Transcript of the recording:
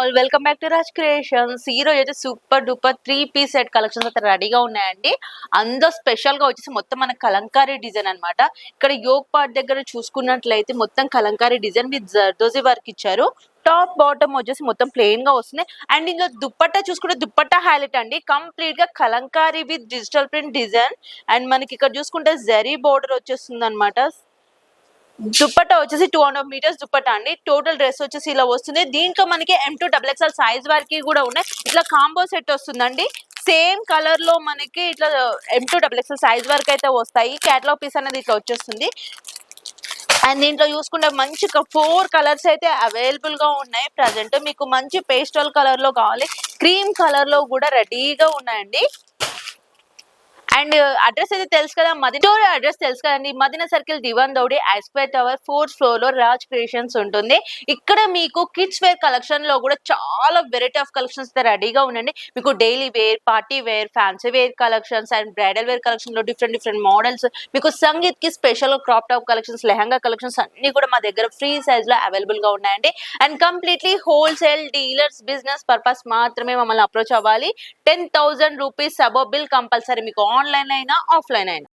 All welcome back to Raj creations. ఈ రోజు అయితే super duper 3 piece set collections అయితే రెడీగా ఉన్నాయండి. అందులో స్పెషల్ గా వచ్చేసి మొత్తం మన కలంకారీ డిజైన్ అన్నమాట. ఇక్కడ యోగ్ పార్ట్ దగ్గర చూసుకున్నట్లయితే మొత్తం Kalamkari design with zardozi work ఇచ్చారు. టాప్ బాటమ్ వచ్చేసి మొత్తం ప్లెయిన్ గా వస్తుంది. అండ్ ఇందులో దుప్పట్టా చూసుకుంటే దుప్పట్టా హైలైట్ అండి. కంప్లీట్ గా Kalamkari with digital print design. And మనకి ఇక్కడ చూసుకుంటే జరీ బోర్డర్ వచ్చేస్తుంది అనమాట. దుప్పట్టా వచ్చేసి 2.5 మీటర్స్ దుప్పట్టా అండి. టోటల్ డ్రెస్ వచ్చేసి ఇలా వస్తుంది. దీంట్లో మనకి M2 XXL సైజ్ వరకు కూడా ఉన్నాయి. ఇట్లా కాంబో సెట్ వస్తుందండి. సేమ్ కలర్ లో మనకి ఇట్లా M2 XXL సైజ్ వరకు అయితే వస్తాయి. కేటలాగ్ పీస్ అనేది ఇట్లా వచ్చేస్తుంది. అండ్ దీంట్లో చూసుకుంటే మంచి 4 కలర్స్ అయితే అవైలబుల్ గా ఉన్నాయి. ప్రజెంట్ మీకు మంచి పేస్టల్ కలర్ లో కావాలి, క్రీమ్ కలర్ లో కూడా రెడీగా ఉన్నాయండి. అండ్ అడ్రస్ అయితే తెలుసు కదా, మదీనా అడ్రస్ తెలుసు కదండి. మదీనా సర్కిల్, దివాన్ దౌడి, ఐస్క్వేర్ టవర్, 4th ఫ్లోర్ లో రాజ్ క్రియేషన్స్ ఉంటుంది. ఇక్కడ మీకు కిడ్స్ వేర్ కలెక్షన్ లో కూడా చాలా వెరైటీ ఆఫ్ కలెక్షన్స్ అయితే రెడీగా ఉండండి. మీకు daily wear, party wear, fancy wear collections and bridal wear collection లో డిఫరెంట్ మోడల్స్, మీకు సంగీత్ కి special crop top collections, lehenga collections అన్ని కూడా మా దగ్గర ఫ్రీ సైజ్ లో అవైలబుల్ గా ఉన్నాయండి. And completely wholesale dealers business purpose మాత్రమే మమ్మల్ని అప్రోచ్ అవ్వాలి. 10,000 రూపీస్ అబౌవ్ బిల్ కంపల్సరీ, మీకు ఆన్లైన్ అయినా ఆఫ్లైన్ అయినా.